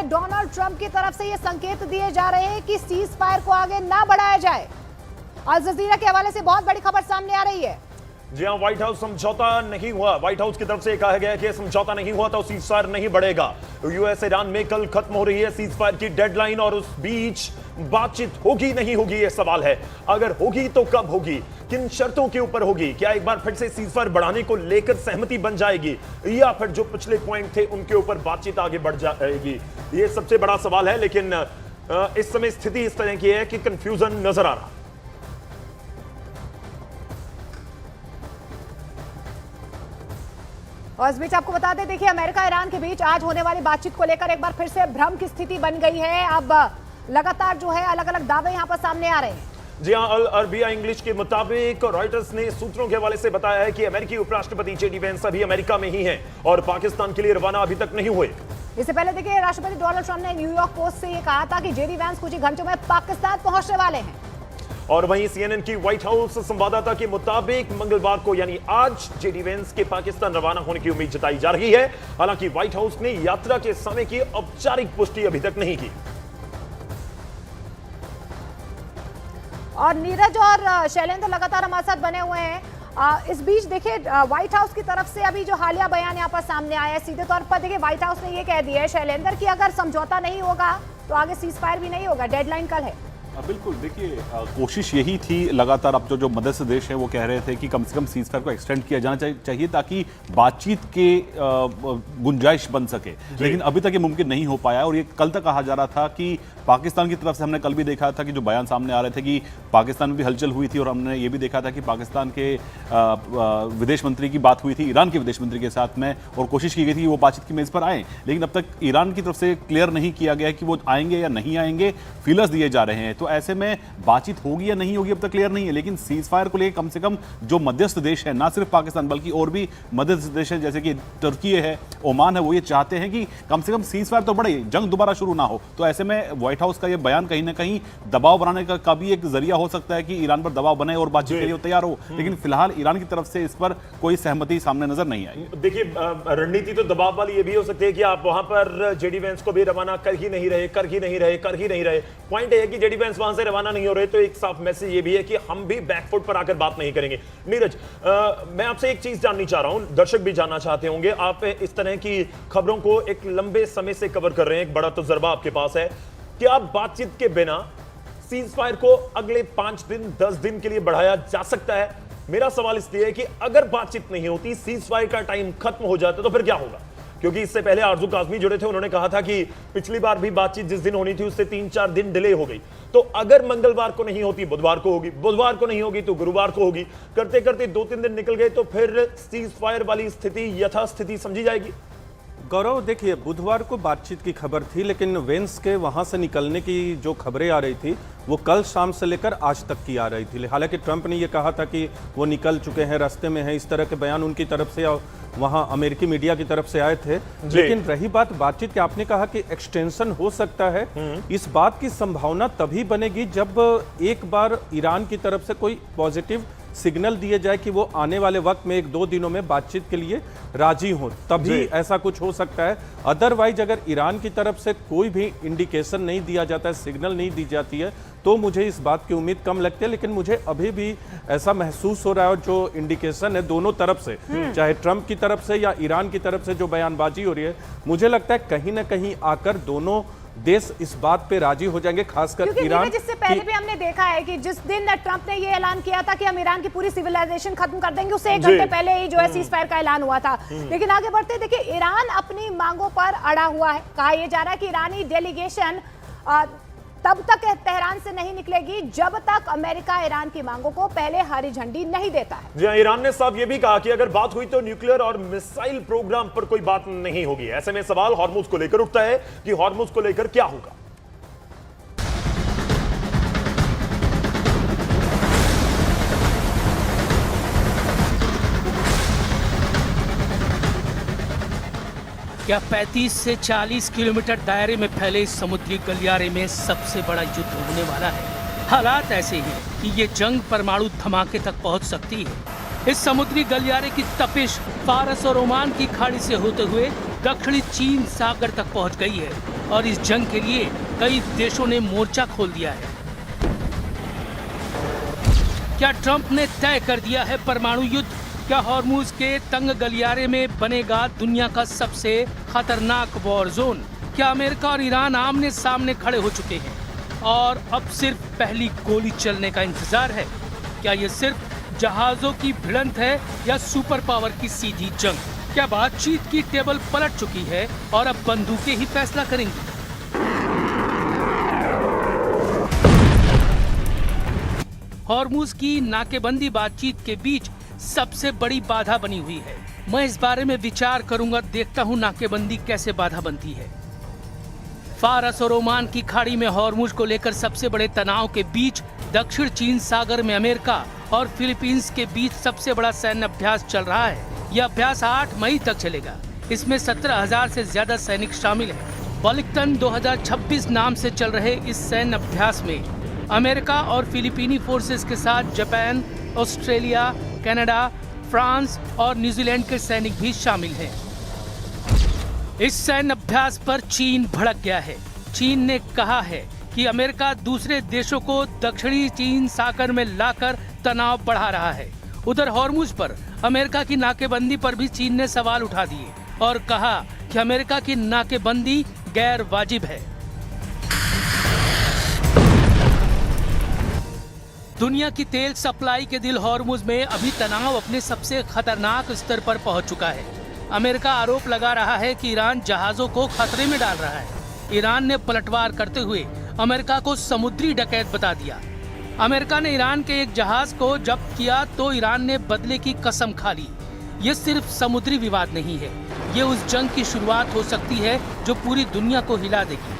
Donald Trump की तरफ से ये संकेत दिए जा रहे हैं कि सीज फायर को आगे ना बढ़ाया जाए। अल जजीरा के हवाले से बहुत बड़ी खबर सामने आ रही है। जी हां, व्हाइट हाउस समझौता नहीं हुआ। व्हाइट हाउस की तरफ से कहा गया कि समझौता नहीं हुआ तो सीज फायर नहीं बढ़ेगा। यूएस ईरान में कल खत्म हो रही है सीज फायर की डेडलाइन और उस बीच बातचीत होगी नहीं होगी ये सवाल है। अगर होगी तो कब होगी, किन शर्तों के ऊपर होगी, क्या एक बार फिर से सीज फायर बढ़ाने को लेकर सहमति बन जाएगी या फिर जो पिछले पॉइंट थे उनके ऊपर बातचीत आगे बढ़ जाएगी, ये सबसे बड़ा सवाल है। लेकिन इस समय स्थिति इस तरह की है कि कंफ्यूजन नजर आ रहा। और इस बीच आपको बता दें, देखिए अमेरिका ईरान के बीच आज होने वाली बातचीत को लेकर एक बार फिर से भ्रम की स्थिति बन गई है। अब लगातार जो है अलग अलग दावे यहां पर सामने आ रहे हैं। जी हां, अल अरबिया इंग्लिश के मुताबिक रॉयटर्स ने सूत्रों के हवाले से बताया है कि अमेरिकी उपराष्ट्रपति जेडी वेंस अभी अमेरिका में ही हैं और पाकिस्तान के लिए रवाना अभी तक नहीं हुए। इससे पहले देखिए राष्ट्रपति डोनाल्ड ट्रंप ने न्यूयॉर्क पोस्ट से यह कहा था कि जेडी वेंस कुछ ही घंटों में पाकिस्तान पहुंचने वाले हैं। और वहीं सीएनएन की व्हाइट हाउस संवाददाता के मुताबिक मंगलवार को यानी आज जेडी वेंस के पाकिस्तान रवाना होने की उम्मीद जताई जा रही है। हालांकि व्हाइट हाउस ने यात्रा के समय की औपचारिक पुष्टि अभी तक नहीं की। और नीरज और शैलेंद्र लगातार हमारे साथ बने हुए हैं। इस बीच देखिए व्हाइट हाउस की तरफ से अभी जो हालिया बयान यहाँ पर सामने आया है, सीधे तौर पर देखिए व्हाइट हाउस ने ये कह दिया है शैलेंद्र कि अगर समझौता नहीं होगा तो आगे सीज फायर भी नहीं होगा, डेडलाइन कल है। बिल्कुल, देखिए कोशिश यही थी लगातार। अब जो मदरसे देश है वो कह रहे थे कि कम से कम सीज फायर को एक्सटेंड किया जाना चाहिए ताकि बातचीत के गुंजाइश बन सके, लेकिन अभी तक ये मुमकिन नहीं हो पाया। और ये कल तक कहा जा रहा था कि पाकिस्तान की तरफ से, हमने कल भी देखा था कि जो बयान सामने आ रहे थे कि पाकिस्तान में भी हलचल हुई थी और हमने ये भी देखा था कि पाकिस्तान के विदेश मंत्री की बात हुई थी ईरान के विदेश मंत्री के साथ में और कोशिश की गई थी कि वो बातचीत की मेज पर आए, लेकिन अब तक ईरान की तरफ से क्लियर नहीं किया गया कि वो आएंगे या नहीं आएंगे। फीलर्स दिए जा रहे हैं, तो ऐसे में बातचीत होगी या नहीं होगी अब तक क्लियर नहीं है। लेकिन सीज फायर को लेकर कम से कम जो मध्यस्थ देश है, ना सिर्फ पाकिस्तान बल्कि और भी मध्यस्थ देश है जैसे कि तुर्की है, ओमान है, वो ये चाहते हैं कि कम से कम सीज फायर तो बढ़े, जंग दोबारा शुरू ना हो। तो ऐसे में व्हाइट हाउस का ये बयान कहीं ना कहीं दबाव बनाने का भी एक जरिया हो सकता है कि ईरान पर दबाव बने और बातचीत के लिए तैयार हो। लेकिन फिलहाल ईरान की तरफ से इस पर कोई सहमति सामने नजर नहीं आई। देखिए रणनीति तो दबाव वाली ये भी हो सकती है कि आप वहां पर जेडी वेंस को भी रवाना कर ही नहीं रहे। पॉइंट है कि जेडी वेंस वहां से रवाना नहीं हो रहे, तो एक साफ मैसेज ये भी है कि हम भी बैकफुट पर आकर बात नहीं करेंगे। नीरज, मैं आपसे एक चीज जाननी चाह रहा हूं, दर्शक भी जानना चाहते होंगे। आप इस तरह की खबरों को एक लंबे समय से कवर कर रहे हैं, एक बड़ा तजुर्बा आपके पास है। क्या बातचीत के बिना सीज फायर को अगले 5 दिन 10 दिन के लिए बढ़ाया जा सकता है? मेरा सवाल इसलिए है कि अगर बातचीत नहीं होती, सीज फायर का टाइम खत्म हो जाता तो फिर क्या होगा? क्योंकि इससे पहले आरजू काज़मी जुड़े थे, उन्होंने कहा था कि पिछली बार भी बातचीत जिस दिन होनी थी उससे 3-4 दिन डिले हो गई। तो अगर मंगलवार को नहीं होती बुधवार को होगी, बुधवार को नहीं होगी तो गुरुवार को होगी, करते करते 2-3 दिन निकल गए तो फिर सीज फायर वाली स्थिति यथास्थिति समझी जाएगी। गौरव, देखिए बुधवार को बातचीत की खबर थी, लेकिन वेंस के वहां से निकलने की जो खबरें आ रही थी वो कल शाम से लेकर आज तक की आ रही थी। हालांकि ट्रंप ने ये कहा था कि वो निकल चुके हैं, रास्ते में हैं, इस तरह के बयान उनकी तरफ से वहां अमेरिकी मीडिया की तरफ से आए थे। लेकिन रही बात बातचीत की, आपने कहा कि एक्सटेंशन हो सकता है, इस बात की संभावना तभी बनेगी जब एक बार ईरान की तरफ से कोई पॉजिटिव सिग्नल दिए जाए कि वो आने वाले वक्त में 1-2 दिनों में बातचीत के लिए राजी हो, तभी ऐसा कुछ हो सकता है। अदरवाइज अगर ईरान की तरफ से कोई भी इंडिकेशन नहीं दिया जाता है, सिग्नल नहीं दी जाती है, तो मुझे इस बात की उम्मीद कम लगती है। लेकिन मुझे अभी भी ऐसा महसूस हो रहा है, और जो इंडिकेशन है दोनों तरफ से, चाहे ट्रंप की तरफ से या ईरान की तरफ से जो बयानबाजी हो रही है, मुझे लगता है कहीं ना कहीं आकर दोनों देश इस बात पे राजी हो जाएंगे, खासकर ईरान। जिससे पहले भी हमने देखा है कि जिस दिन ट्रंप ने ये ऐलान किया था कि हम ईरान की पूरी सिविलाइजेशन खत्म कर देंगे, उससे 1 घंटे पहले ही जो है सीज फायर का ऐलान हुआ था। लेकिन आगे बढ़ते देखिए ईरान अपनी मांगों पर अड़ा हुआ है। कहा यह जा रहा है कि ईरानी डेलीगेशन तब तक तेहरान से नहीं निकलेगी जब तक अमेरिका ईरान की मांगों को पहले हरी झंडी नहीं देता है। जी हां, ईरान ने साफ ये भी कहा कि अगर बात हुई तो न्यूक्लियर और मिसाइल प्रोग्राम पर कोई बात नहीं होगी। ऐसे में सवाल हॉर्मुज को लेकर उठता है कि हॉर्मुज को लेकर क्या होगा। क्या 35 से 40 किलोमीटर दायरे में फैले इस समुद्री गलियारे में सबसे बड़ा युद्ध होने वाला है। हालात ऐसे हैं कि ये जंग परमाणु धमाके तक पहुंच सकती है। इस समुद्री गलियारे की तपिश फारस और ओमान की खाड़ी से होते हुए दक्षिणी चीन सागर तक पहुंच गई है। और इस जंग के लिए कई देशों ने मोर्चा खोल दिया है। क्या ट्रंप ने तय कर दिया है परमाणु युद्ध? क्या हॉर्मुज के तंग गलियारे में बनेगा दुनिया का सबसे खतरनाक वॉर जोन? क्या अमेरिका और ईरान आमने सामने खड़े हो चुके हैं और अब सिर्फ पहली गोली चलने का इंतजार है? क्या ये सिर्फ जहाजों की भिड़ंत है या सुपर पावर की सीधी जंग? क्या बातचीत की टेबल पलट चुकी है और अब बंदूकें ही फैसला करेंगी? हॉर्मुज की नाकेबंदी बातचीत के बीच सबसे बड़ी बाधा बनी हुई है। मैं इस बारे में विचार करूंगा, देखता हूं नाकेबंदी कैसे बाधा बनती है। फारस और ओमान की खाड़ी में हॉर्मुज को लेकर सबसे बड़े तनाव के बीच दक्षिण चीन सागर में अमेरिका और फिलीपींस के बीच सबसे बड़ा सैन्य अभ्यास चल रहा है। यह अभ्यास 8 मई तक चलेगा। इसमें 17,000 से ज्यादा सैनिक शामिल हैं। बलिकटन 2026 नाम से चल रहे इस सैन्य अभ्यास में अमेरिका और फिलीपीनी फोर्सेस के साथ जापान, ऑस्ट्रेलिया, कनाडा, फ्रांस और न्यूजीलैंड के सैनिक भी शामिल हैं। इस सैन्य अभ्यास पर चीन भड़क गया है। चीन ने कहा है कि अमेरिका दूसरे देशों को दक्षिणी चीन सागर में लाकर तनाव बढ़ा रहा है। उधर हॉर्मुज पर अमेरिका की नाकेबंदी पर भी चीन ने सवाल उठा दिए और कहा कि अमेरिका की नाकेबंदी गैर वाजिब है। दुनिया की तेल सप्लाई के दिल हॉर्मुज में अभी तनाव अपने सबसे खतरनाक स्तर पर पहुंच चुका है। अमेरिका आरोप लगा रहा है कि ईरान जहाजों को खतरे में डाल रहा है। ईरान ने पलटवार करते हुए अमेरिका को समुद्री डकैत बता दिया। अमेरिका ने ईरान के एक जहाज को जब्त किया तो ईरान ने बदले की कसम खा ली। ये सिर्फ समुद्री विवाद नहीं है, ये उस जंग की शुरुआत हो सकती है जो पूरी दुनिया को हिला देगी।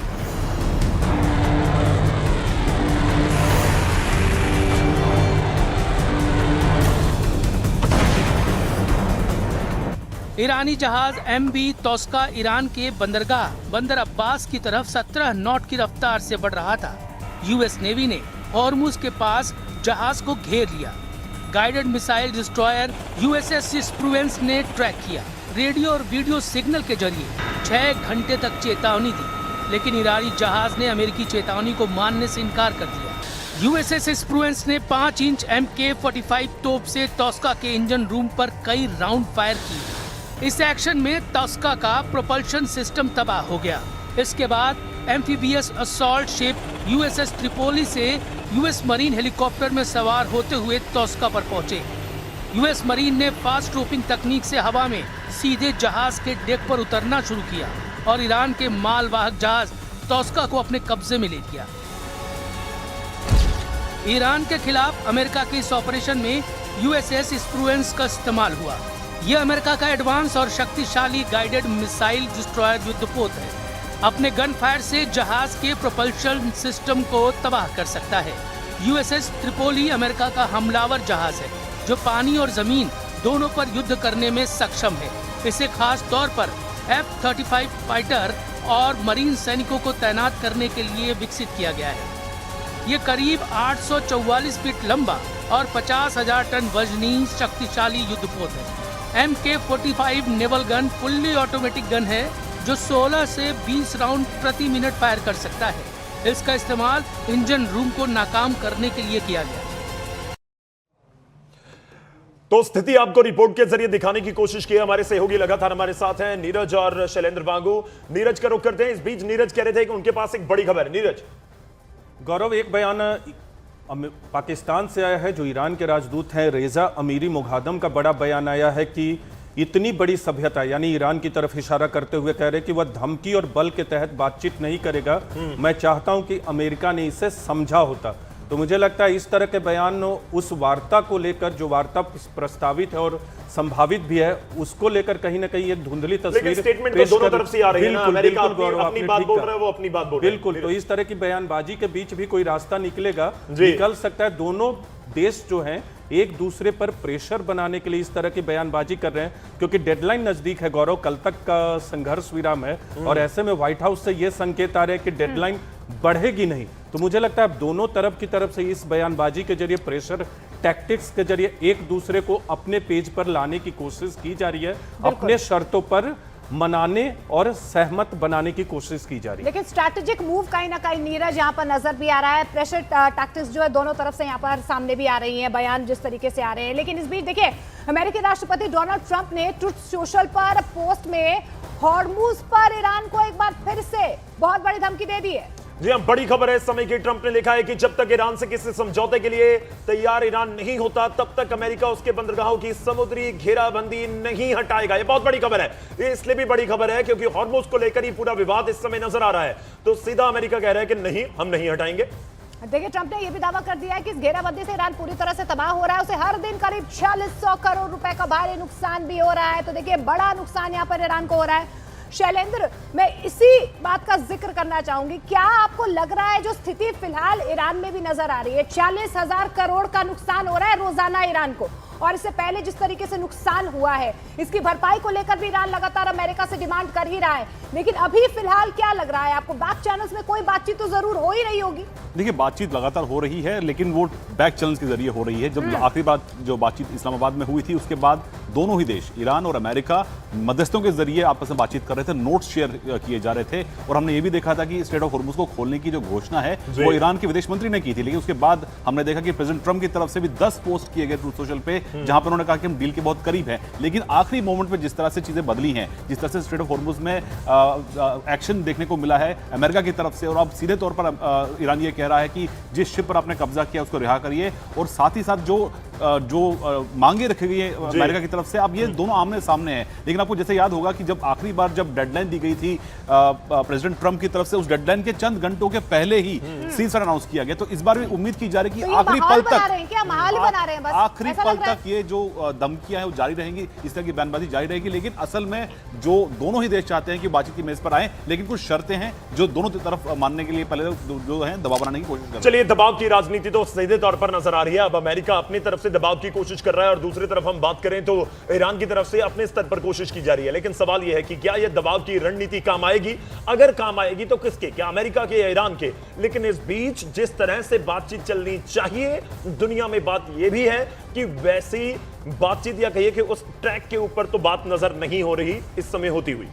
ईरानी जहाज MV तोस्का ईरान के बंदरगाह बंदर अब्बास की तरफ 17 नॉट की रफ्तार से बढ़ रहा था। यूएस नेवी ने हॉर्मुज के पास जहाज को घेर लिया। गाइडेड मिसाइल डिस्ट्रॉयर USS स्प्रूवेंस ने ट्रैक किया। रेडियो और वीडियो सिग्नल के जरिए 6 घंटे तक चेतावनी दी, लेकिन ईरानी जहाज ने अमेरिकी चेतावनी को मानने से इनकार कर दिया। USS स्प्रूवेंस ने 5 इंच MK-45 तोप से तोस्का के इंजन रूम पर कई राउंड फायर किए। इस एक्शन में तोस्का का प्रोपल्शन सिस्टम तबाह हो गया। इसके बाद amphibious assault ship USS Tripoli से US मरीन हेलीकॉप्टर में सवार होते हुए तोस्का पर पहुंचे। US मरीन ने फास्ट रोपिंग तकनीक से हवा में सीधे जहाज के डेक पर उतरना शुरू किया और ईरान के मालवाहक जहाज तोस्का को अपने कब्जे में ले लिया। ईरान के खिलाफ अमेरिका के इस ऑपरेशन में USS स्प्रूवेंस का इस्तेमाल हुआ। यह अमेरिका का एडवांस और शक्तिशाली गाइडेड मिसाइल डिस्ट्रॉयर युद्धपोत है। अपने गन फायर से जहाज के प्रोपल्शन सिस्टम को तबाह कर सकता है। USS ट्रिपोली अमेरिका का हमलावर जहाज है जो पानी और जमीन दोनों पर युद्ध करने में सक्षम है। इसे खास तौर पर F-35 फाइटर और मरीन सैनिकों को तैनात करने के लिए विकसित किया गया है। ये करीब 844 फीट लंबा और 50,000 टन वजनी शक्तिशाली युद्धपोत है। MK-45 naval gun fully automatic gun है जो 16 से 20 राउंड प्रति मिनट फायर कर सकता है। इसका इस्तेमाल इंजन रूम को नाकाम करने के लिए किया गया। तो स्थिति आपको रिपोर्ट के जरिए दिखाने की कोशिश की। हमारे सहयोगी लगातार हमारे साथ हैं नीरज और शैलेंद्र वांगू। नीरज का रुख करते हैं। इस बीच नीरज कह रहे थे कि उनके पास एक बड़ी खबर है। नीरज। गौरव, एक बयान पाकिस्तान से आया है। जो ईरान के राजदूत हैं रेजा अमीरी मुगादम का बड़ा बयान आया है कि इतनी बड़ी सभ्यता, यानी ईरान की तरफ इशारा करते हुए कह रहे कि वह धमकी और बल के तहत बातचीत नहीं करेगा। मैं चाहता हूं कि अमेरिका ने इसे समझा होता। तो मुझे लगता है इस तरह के बयान उस वार्ता को लेकर, जो वार्ता प्रस्तावित है और संभावित भी है, उसको लेकर कहीं ना कहीं एक धुंधली तस्वीर स्टेटमेट तो दोनों तरफ से आ रही है ना। अमेरिका अपनी बात बोल रहा है, वो अपनी बात बोल रहा है। बिल्कुल। तो इस तरह की बयानबाजी के बीच भी कोई रास्ता निकल सकता है। दोनों देश जो हैं एक दूसरे पर प्रेशर बनाने के लिए इस तरह की बयानबाजी कर रहे हैं, क्योंकि डेडलाइन नजदीक है। गौरव, कल तक का संघर्ष विराम है और ऐसे में व्हाइट हाउस से यह संकेत आ रहे हैं कि डेडलाइन बढ़ेगी नहीं। तो मुझे लगता है अब दोनों तरफ की तरफ से इस बयानबाजी के जरिए, प्रेशर टैक्टिक्स के जरिए एक दूसरे को अपने पेज पर लाने की कोशिश की जा रही है, अपने शर्तों पर मनाने और सहमत बनाने की कोशिश की जा रही है। लेकिन स्ट्रैटेजिक मूव कहीं ना कहीं नीरज यहाँ पर नजर भी आ रहा है। प्रेशर टैक्टिक्स जो है दोनों तरफ से यहाँ पर सामने भी आ रही हैं, बयान जिस तरीके से आ रहे हैं। लेकिन इस बीच देखिए, अमेरिकी राष्ट्रपति डोनाल्ड ट्रंप ने ट्रुथ सोशल पर पोस्ट में हॉर्मुज पर ईरान को एक बार फिर से बहुत बड़ी धमकी दे दी है। जी हां, बड़ी खबर है इस समय की। ट्रंप ने लिखा है कि जब तक ईरान से किसी समझौते के लिए तैयार ईरान नहीं होता, तब तक अमेरिका उसके बंदरगाहों की समुद्री घेराबंदी नहीं हटाएगा। ये बहुत बड़ी खबर है। ये इसलिए भी बड़ी खबर है क्योंकि हॉर्मुज को लेकर ही पूरा विवाद इस समय नजर आ रहा है। तो सीधा अमेरिका कह रहा है कि नहीं, हम नहीं हटाएंगे। देखिए, ट्रंप ने यह भी दावा कर दिया है कि इस घेराबंदी से ईरान पूरी तरह से तबाह हो रहा है। उसे हर दिन करीब 4600 करोड़ रुपए का भारी नुकसान भी हो रहा है। तो देखिए, बड़ा नुकसान यहाँ पर ईरान को हो रहा है। शैलेंद्र, मैं इसी बात का जिक्र करना चाहूंगी, क्या आपको लग रहा है जो स्थिति फिलहाल ईरान में भी नजर आ रही है, 40,000 करोड़ का नुकसान हो रहा है रोजाना ईरान को, और इससे पहले जिस तरीके से नुकसान हुआ है, इसकी भरपाई को लेकर भी ईरान लगातार अमेरिका से डिमांड कर ही रहा है। लेकिन अभी फिलहाल क्या लग रहा है आपको? बैक चैनल्स में कोई बातचीत तो जरूर हो ही रही होगी। देखिए, बातचीत लगातार हो रही है, लेकिन वो बैक चैनल्स के जरिए हो रही है। जब आखिरी बार जो बातचीत इस्लामाबाद में हुई थी, उसके बाद दोनों ही देश, ईरान और अमेरिका, मध्यस्थों के जरिए आपस में बातचीत कर रहे थे, नोट्स शेयर किए जा रहे थे। और हमने ये भी देखा था कि स्ट्रेट ऑफ हॉर्मुज को खोलने की जो घोषणा है वो ईरान के विदेश मंत्री ने की थी। लेकिन उसके बाद हमने देखा कि प्रेसिडेंट ट्रंप की तरफ से भी 10 पोस्ट किए गए ट्रूथ सोशल पे, जहां पर उन्होंने कहा कि हम डील के बहुत करीब हैं। लेकिन आखिरी मोमेंट पे जिस तरह से चीजें बदली हैं, जिस तरह से स्ट्रेट ऑफ हॉर्मुज में एक्शन देखने को मिला है अमेरिका की तरफ से, और अब सीधे तौर पर ईरान ये कह रहा है कि जिस शिप पर आपने कब्जा किया उसको रिहा करिए, और साथ ही साथ जो मांगे रखी गई है अमेरिका की तरफ से, अब ये दोनों आमने सामने हैं। लेकिन आपको जैसे याद होगा कि जब आखिरी बार जब डेडलाइन दी गई थी प्रेसिडेंट ट्रंप की तरफ से, उस डेडलाइन के चंद घंटों के पहले ही सीज़फायर अनाउंस किया गया। तो इस बार भी उम्मीद की जा रही है कि आखिरी पल तक, आखिरी पल तक ये जो धमकियां हैं वो जारी रहेंगी, इस तरह की बयानबाजी जारी रहेगी। लेकिन असल में जो दोनों ही देश चाहते हैं कि बातचीत की मेज पर आए, लेकिन कुछ शर्तें हैं जो दोनों की तरफ मानने के लिए पहले जो है दबाव बनाने की कोशिश कर रहे हैं। चलिए, दबाव की राजनीति तो सीधे तौर पर नजर आ रही है। अब अमेरिका अपनी तरफ से दबाव की कोशिश कर रहा है, और दूसरी तरफ हम बात करें तो ईरान की तरफ से अपने स्तर पर कोशिश की जा रही है। लेकिन सवाल यह है कि क्या यह दबाव की रणनीति काम आएगी? अगर काम आएगी तो किसके? क्या अमेरिका के या ईरान के? लेकिन इस बीच जिस तरह से बातचीत चलनी चाहिए दुनिया में, बात यह भी है कि वैसी बातचीत या कहिए कि उस ट्रैक के ऊपर तो बात नजर नहीं हो रही इस समय होती हुई।